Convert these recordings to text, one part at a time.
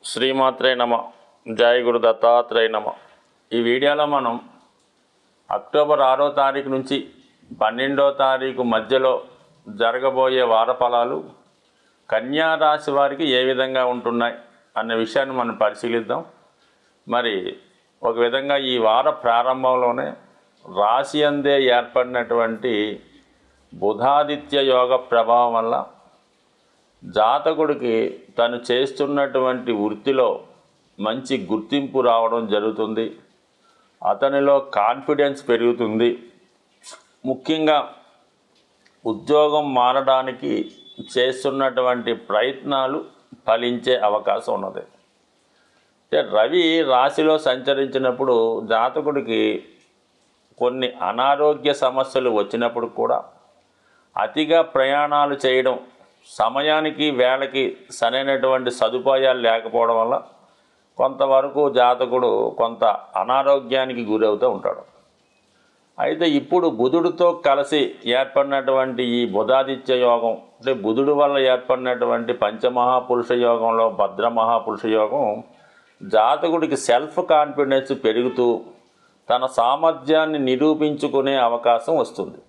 శ్రీమాత్రే నమ. జయ గురు దత్తాత్రేయ నమ. ఈ వీడియోలో మనం అక్టోబర్ 6వ తారీఖు నుంచి 12వ తారీఖు మధ్యలో జరగబోయే వార ఫలాలు కన్యా రాశి వారికి ఏ విధంగా ఉంటున్నాయి అనే విషయాన్ని మనం పరిశీలిద్దాం. మరి ఒక విధంగా ఈ వార ప్రారంభంలోనే రాశి అందే ఏర్పడినటువంటి బుధాదిత్య యోగ ప్రభావం వల్ల జాతకుడికి తను చేస్తున్నటువంటి వృత్తిలో మంచి గుర్తింపు రావడం జరుగుతుంది. అతనిలో కాన్ఫిడెన్స్ పెరుగుతుంది. ముఖ్యంగా ఉద్యోగం మారడానికి చేస్తున్నటువంటి ప్రయత్నాలు ఫలించే అవకాశం ఉన్నది. అంటే రవి రాశిలో సంచరించినప్పుడు జాతకుడికి కొన్ని అనారోగ్య సమస్యలు వచ్చినప్పుడు కూడా అతిగా ప్రయాణాలు చేయడం, సమయానికి వేళకి సరైనటువంటి సదుపాయాలు లేకపోవడం వల్ల కొంతవరకు జాతకుడు కొంత అనారోగ్యానికి గురవుతూ ఉంటాడు. అయితే ఇప్పుడు బుధుడితో కలిసి ఏర్పడినటువంటి ఈ బుధాదిత్య యోగం, అంటే బుధుడు వల్ల ఏర్పడినటువంటి పంచమహాపురుష యోగంలో భద్ర మహాపురుష యోగం జాతకుడికి సెల్ఫ్ కాన్ఫిడెన్స్ పెరుగుతూ తన సామర్థ్యాన్ని నిరూపించుకునే అవకాశం వస్తుంది.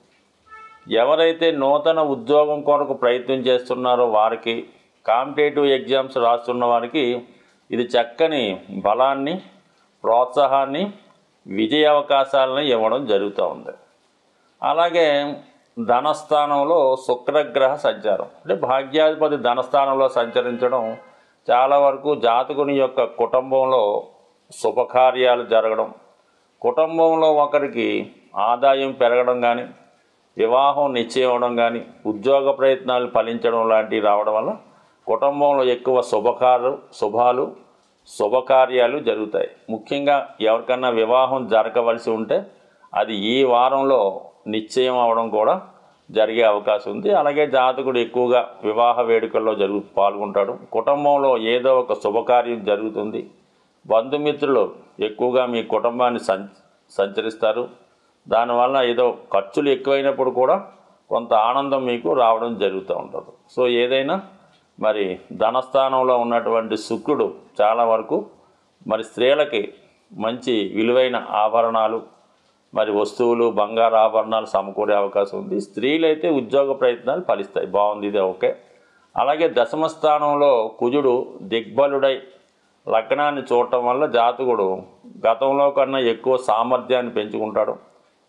ఎవరైతే నూతన ఉద్యోగం కొరకు ప్రయత్నం చేస్తున్నారో వారికి, కాంపిటేటివ్ ఎగ్జామ్స్ రాస్తున్న వారికి ఇది చక్కని బలాన్ని, ప్రోత్సాహాన్ని, విజయ అవకాశాలను ఇవ్వడం జరుగుతూ ఉంది. అలాగే ధనస్థానంలో శుక్రగ్రహ సంచారం, అంటే భాగ్యాధిపతి ధనస్థానంలో సంచరించడం చాలా వరకు జాతకుని యొక్క కుటుంబంలో శుభకార్యాలు జరగడం, కుటుంబంలో ఒకరికి ఆదాయం పెరగడం కానీ, వివాహం నిశ్చయం అవడం కానీ, ఉద్యోగ ప్రయత్నాలు ఫలించడం లాంటివి రావడం వల్ల కుటుంబంలో ఎక్కువ శుభకార్యాలు జరుగుతాయి. ముఖ్యంగా ఎవరికన్నా వివాహం జరగవలసి ఉంటే అది ఈ వారంలో నిశ్చయం అవడం కూడా జరిగే అవకాశం ఉంది. అలాగే జాతకుడు ఎక్కువగా వివాహ వేడుకల్లో పాల్గొంటాడు. కుటుంబంలో ఏదో ఒక శుభకార్యం జరుగుతుంది. బంధుమిత్రులు ఎక్కువగా మీ కుటుంబాన్ని సంచరిస్తారు. దానివల్ల ఏదో ఖర్చులు ఎక్కువైనప్పుడు కూడా కొంత ఆనందం మీకు రావడం జరుగుతూ ఉంటుంది. సో ఏదైనా మరి ధనస్థానంలో ఉన్నటువంటి శుక్రుడు చాలా వరకు మరి స్త్రీలకి మంచి విలువైన ఆభరణాలు, మరి వస్తువులు, బంగారు ఆభరణాలు సమకూరే అవకాశం ఉంది. స్త్రీలైతే ఉద్యోగ ప్రయత్నాలు ఫలిస్తాయి. బాగుంది, ఇది ఓకే. అలాగే దశమ స్థానంలో కుజుడు దిగ్బలుడై లగ్నాన్ని చూడటం వల్ల జాతకుడు గతంలో కన్నా ఎక్కువ సామర్థ్యాన్ని పెంచుకుంటాడు.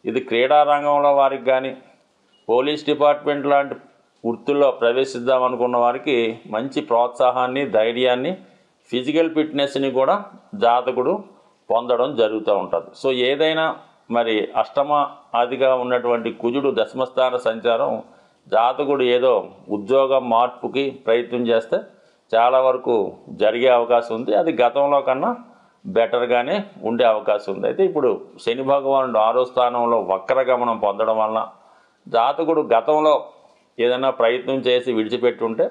ఇది క్రీడా రంగంలో వారికి కానీ, పోలీస్ డిపార్ట్మెంట్ లాంటి వృత్తుల్లో ప్రవేశిద్దామనుకున్న వారికి మంచి ప్రోత్సాహాన్ని, ధైర్యాన్ని, ఫిజికల్ ఫిట్నెస్ని కూడా జాతకుడు పొందడం జరుగుతూ ఉంటుంది. సో ఏదైనా మరి అష్టమ ఆదిగా ఉన్నటువంటి కుజుడు దశమస్థాన సంచారం జాతకుడు ఏదో ఉద్యోగ మార్పుకి ప్రయత్నం చేస్తే చాలా వరకు జరిగే అవకాశం ఉంది. అది గతంలో కన్నా బెటర్గానే ఉండే అవకాశం ఉంది. అయితే ఇప్పుడు శని భగవానుడు 6వ స్థానంలో వక్రగమనం పొందడం వలన జాతకుడు గతంలో ఏదైనా ప్రయత్నం చేసి విడిచిపెట్టుంటే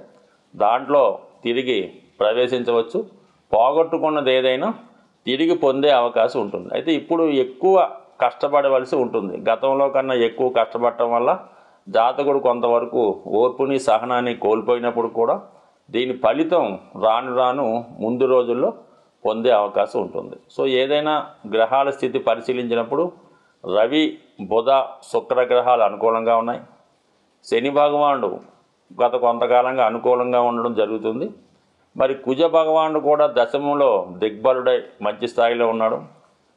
దాంట్లో తిరిగి ప్రవేశించవచ్చు. పోగొట్టుకున్నది ఏదైనా తిరిగి పొందే అవకాశం ఉంటుంది. అయితే ఇప్పుడు ఎక్కువ కష్టపడవలసి ఉంటుంది. గతంలో కన్నా ఎక్కువ కష్టపడటం వల్ల జాతకుడు కొంతవరకు ఓర్పుని, సహనాన్ని కోల్పోయినప్పుడు కూడా దీని ఫలితం రాను రాను ముందు రోజుల్లో పొందే అవకాశం ఉంటుంది. సో ఏదైనా గ్రహాల స్థితి పరిశీలించినప్పుడు రవి, బుధ, శుక్ర గ్రహాలు అనుకూలంగా ఉన్నాయి. శని భగవానుడు గత కొంతకాలంగా అనుకూలంగా ఉండడం జరుగుతుంది. మరి కుజ భగవానుడు కూడా దశమంలో దిగ్బలుడై మంచి స్థాయిలో ఉన్నాడు.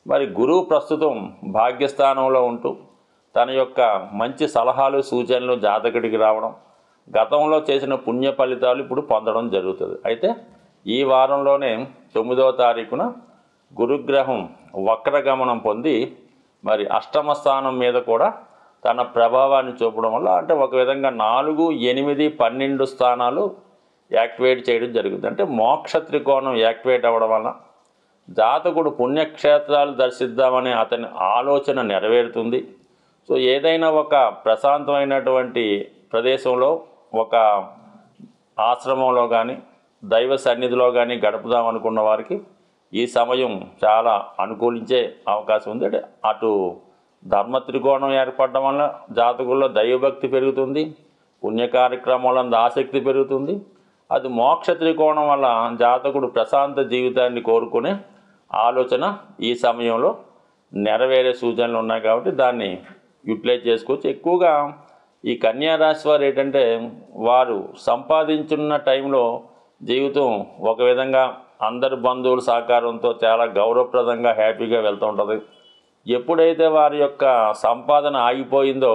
మరి గురువు ప్రస్తుతం భాగ్యస్థానంలో ఉంటూ తన యొక్క మంచి సలహాలు, సూచనలు జాతకుడికి రావడం, గతంలో చేసిన పుణ్య ఫలితాలు ఇప్పుడు పొందడం జరుగుతుంది. అయితే ఈ వారంలోనే 9వ తారీఖున గురుగ్రహం వక్రగమనం పొంది మరి అష్టమ స్థానం మీద కూడా తన ప్రభావాన్ని చూపడం వల్ల, అంటే ఒక విధంగా 4, 8, 12 స్థానాలు యాక్టివేట్ చేయడం జరుగుతుంది. అంటే మోక్ష త్రికోణం యాక్టివేట్ అవ్వడం వల్ల జాతకుడు పుణ్యక్షేత్రాలు దర్శిద్దామనే అతని ఆలోచన నెరవేరుతుంది. సో ఏదైనా ఒక ప్రశాంతమైనటువంటి ప్రదేశంలో, ఒక ఆశ్రమంలో కానీ, దైవ సన్నిధిలో కానీ గడుపుదాం అనుకున్న వారికి ఈ సమయం చాలా అనుకూలించే అవకాశం ఉంది. అంటే అటు ధర్మ త్రికోణం ఏర్పడడం వల్ల జాతకుల్లో దైవభక్తి పెరుగుతుంది, పుణ్య కార్యక్రమాలందు ఆసక్తి పెరుగుతుంది. అది మోక్ష త్రికోణం వల్ల జాతకుడు ప్రశాంత జీవితాన్ని కోరుకునే ఆలోచన ఈ సమయంలో నెరవేరే సూచనలు ఉన్నాయి కాబట్టి దాన్ని యూటిలైజ్ చేసుకోవచ్చు. ఎక్కువగా ఈ కన్యా రాశి వారు ఏంటంటే వారు సంపాదించున్న టైంలో జీవితం ఒక విధంగా అందరి బంధువుల సహకారంతో చాలా గౌరవప్రదంగా హ్యాపీగా వెళ్తూ ఉంటుంది. ఎప్పుడైతే వారి యొక్క సంపాదన ఆగిపోయిందో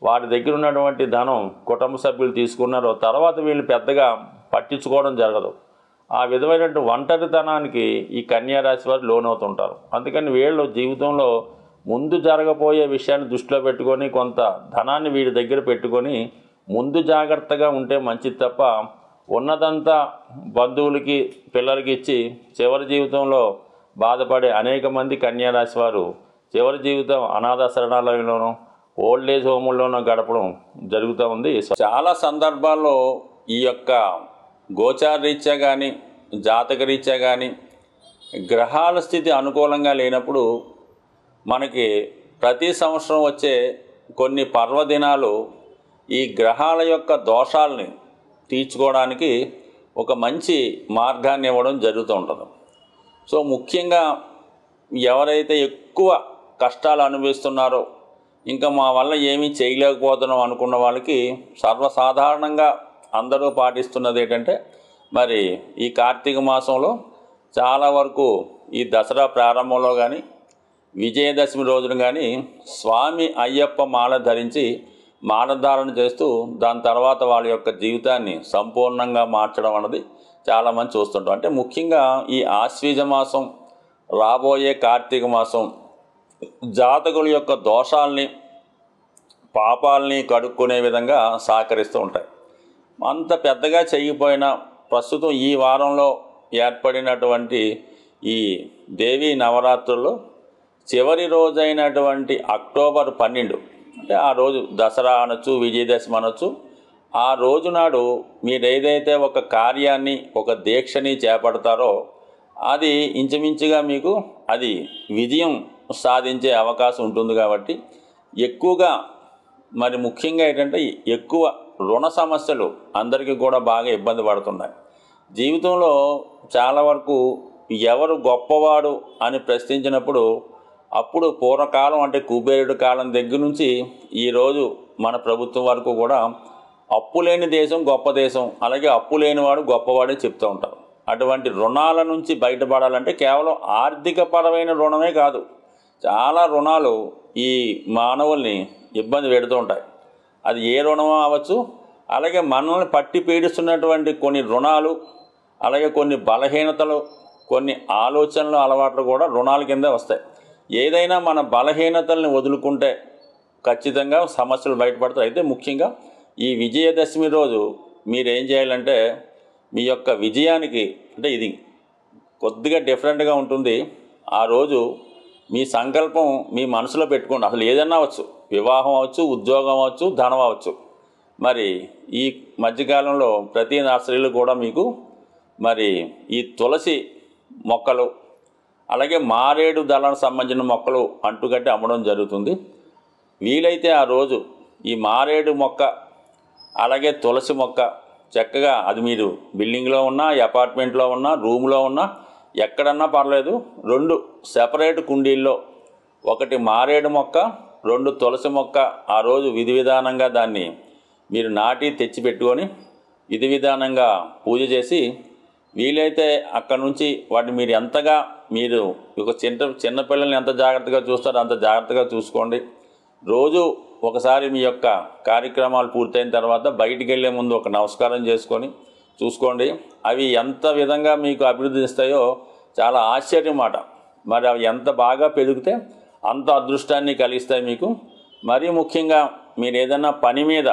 వారి దగ్గర ఉన్నటువంటి ధనం కుటుంబ సభ్యులు తీసుకున్నారో తర్వాత వీళ్ళు పెద్దగా పట్టించుకోవడం జరగదు. ఆ విధమైనటువంటి ఒంటరితనానికి ఈ కన్యా రాశి వారు లోనవుతుంటారు. అందుకని వీళ్ళు జీవితంలో ముందు జరగబోయే విషయాన్ని దృష్టిలో పెట్టుకొని కొంత ధనాన్ని వీడి దగ్గర పెట్టుకొని ముందు జాగ్రత్తగా ఉంటే మంచిది తప్ప ఉన్నదంతా బంధువులకి పిల్లలకి ఇచ్చి చివరి జీవితంలో బాధపడే అనేక మంది కన్యా రాశి వారు చివరి జీవితం అనాథ శరణాలయంలోనూ ఓల్డ్ ఏజ్ హోముల్లోనూ గడపడం జరుగుతూ ఉంది. చాలా సందర్భాల్లో ఈ యొక్క గోచార రీత్యా కానీ జాతక రీత్యా కానీ గ్రహాల స్థితి అనుకూలంగా లేనప్పుడు మనకి ప్రతి సంవత్సరం వచ్చే కొన్ని పర్వదినాలు ఈ గ్రహాల యొక్క దోషాలని తీర్చుకోవడానికి ఒక మంచి మార్గాన్ని ఇవ్వడం జరుగుతూ ఉంటుంది. సో ముఖ్యంగా ఎవరైతే ఎక్కువ కష్టాలు అనుభవిస్తున్నారో ఇంకా మా వల్ల ఏమీ చేయలేకపోతున్నాం అనుకున్న వాళ్ళకి సర్వసాధారణంగా అందరూ పాటిస్తున్నది ఏంటంటే మరి ఈ కార్తీక మాసంలో చాలా వరకు ఈ దసరా ప్రారంభంలో కానీ విజయదశమి రోజున కానీ స్వామి అయ్యప్ప మాల ధరించి మాలధారణ చేస్తూ దాని తర్వాత వాళ్ళ యొక్క జీవితాన్ని సంపూర్ణంగా మార్చడం అన్నది చాలామంది చూస్తుంటాం. అంటే ముఖ్యంగా ఈ ఆశ్వీజ మాసం రాబోయే కార్తీక మాసం జాతకుల యొక్క దోషాల్ని పాపాలని కడుక్కునే విధంగా సహకరిస్తూ ఉంటాయి. అంత పెద్దగా చేయకపోయినా ప్రస్తుతం ఈ వారంలో ఏర్పడినటువంటి ఈ దేవీ నవరాత్రుల్లో చివరి రోజైనటువంటి అక్టోబర్ 12 అంటే ఆ రోజు దసరా అనొచ్చు విజయదశమి అనొచ్చు. ఆ రోజు నాడు మీరు ఏదైతే ఒక కార్యాన్ని ఒక దీక్షని చేపడతారో అది ఇంచుమించుగా మీకు అది విజయం సాధించే అవకాశం ఉంటుంది. కాబట్టి ఎక్కువగా మరి ముఖ్యంగా ఏంటంటే ఎక్కువ రుణ సమస్యలు అందరికీ కూడా బాగా ఇబ్బంది పడుతున్నాయి. జీవితంలో చాలా వరకు ఎవరు గొప్పవాడు అని ప్రశ్నించినప్పుడు అప్పుడు పూర్వకాలం అంటే కుబేరుడు కాలం దగ్గర నుంచి ఈరోజు మన ప్రభుత్వం వరకు కూడా అప్పు లేని దేశం గొప్ప దేశం, అలాగే అప్పు లేనివాడు గొప్పవాడని చెప్తూ ఉంటారు. అటువంటి రుణాల నుంచి బయటపడాలంటే కేవలం ఆర్థికపరమైన రుణమే కాదు, చాలా రుణాలు ఈ మానవుల్ని ఇబ్బంది పెడుతూ ఉంటాయి. అది ఏ రుణమో అవ్వచ్చు. అలాగే మనల్ని పట్టి పీడిస్తున్నటువంటి కొన్ని రుణాలు, అలాగే కొన్ని బలహీనతలు, కొన్ని ఆలోచనలు అలవాట్లు కూడా రుణాల కింద వస్తాయి. ఏదైనా మన బలహీనతల్ని వదులుకుంటే ఖచ్చితంగా సమస్యలు బయటపడతాయి. అయితే ముఖ్యంగా ఈ విజయదశమి రోజు మీరు ఏం చేయాలంటే మీ యొక్క విజయానికి అంటే ఇది కొద్దిగా డిఫరెంట్గా ఉంటుంది. ఆ రోజు మీ సంకల్పం మీ మనసులో పెట్టుకోండి. అసలు ఏదన్నా అవ్వచ్చు, వివాహం అవ్వచ్చు, ఉద్యోగం అవ్వచ్చు, ధనం అవ్వచ్చు. మరి ఈ మధ్యకాలంలో ప్రతి నర్సరీలు కూడా మీకు మరి ఈ తులసి మొక్కలు అలాగే మారేడు దళానికి సంబంధించిన మొక్కలు అంటుకట్టి అమ్మడం జరుగుతుంది. వీలైతే ఆ రోజు ఈ మారేడు మొక్క అలాగే తులసి మొక్క చక్కగా అది మీరు బిల్డింగ్లో ఉన్నా, అపార్ట్మెంట్లో ఉన్నా, రూమ్లో ఉన్నా, ఎక్కడన్నా పర్లేదు, 2 సెపరేట్ కుండీల్లో ఒకటి మారేడు మొక్క, 2 తులసి మొక్క ఆ రోజు విధి విధానంగా దాన్ని మీరు నాటి తెచ్చిపెట్టుకొని విధి విధానంగా పూజ చేసి వీలైతే అక్కడ నుంచి వాటిని మీరు ఎంతగా మీరు ఒక చిన్నపిల్లల్ని ఎంత జాగ్రత్తగా చూస్తారో అంత జాగ్రత్తగా చూసుకోండి. రోజు ఒకసారి మీ యొక్క కార్యక్రమాలు పూర్తయిన తర్వాత బయటికి వెళ్ళే ముందు ఒక నమస్కారం చేసుకొని చూసుకోండి. అవి ఎంత విధంగా మీకు అభివృద్ధి ఇస్తాయో చాలా ఆశ్చర్యం మాట. మరి అవి ఎంత బాగా పెరిగితే అంత అదృష్టాన్ని కలిగిస్తాయి మీకు. మరీ ముఖ్యంగా మీరు ఏదైనా పని మీద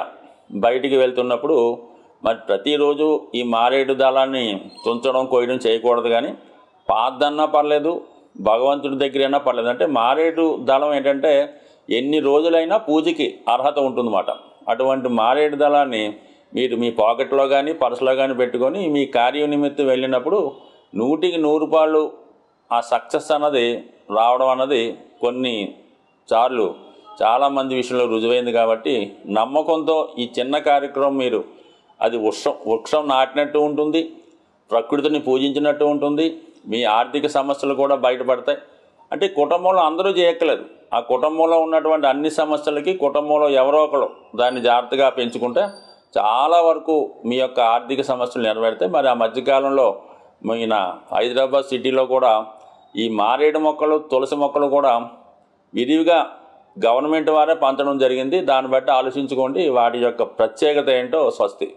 బయటికి వెళ్తున్నప్పుడు మరి ప్రతిరోజు ఈ మారేడు దళాన్ని తుంచడం కోయడం చేయకూడదు. కానీ పాద్దన్నా పర్లేదు, భగవంతుడి దగ్గరైనా పర్లేదు. అంటే మారేడు దళం ఏంటంటే ఎన్ని రోజులైనా పూజకి అర్హత ఉంటుందన్నమాట. అటువంటి మారేడు దళాన్ని మీరు మీ పాకెట్లో కానీ పర్సులో కానీ పెట్టుకొని మీ కార్య నిమిత్తం వెళ్ళినప్పుడు 100కి 100 ఆ సక్సెస్ అన్నది రావడం అన్నది కొన్ని సార్లు చాలామంది విషయంలో రుజువైంది. కాబట్టి నమ్మకంతో ఈ చిన్న కార్యక్రమం మీరు అది వృక్షం నాటినట్టు ఉంటుంది, ప్రకృతిని పూజించినట్టు ఉంటుంది, మీ ఆర్థిక సమస్యలు కూడా బయటపడతాయి. అంటే కుటుంబంలో అందరూ చేయక్కలేదు, ఆ కుటుంబంలో ఉన్నటువంటి అన్ని సమస్యలకి కుటుంబంలో ఎవరో ఒకరు దాన్ని జాగ్రత్తగా పెంచుకుంటే చాలా వరకు మీ యొక్క ఆర్థిక సమస్యలు నెరవేరుతాయి. మరి ఆ మధ్యకాలంలో మన హైదరాబాద్ సిటీలో కూడా ఈ మారేడు మొక్కలు, తులసి మొక్కలు కూడా విరివిగా గవర్నమెంట్ వారే పంచడం జరిగింది. దాన్ని బట్టి ఆలోచించుకోండి వాటి యొక్క ప్రత్యేకత ఏంటో. స్వస్తి.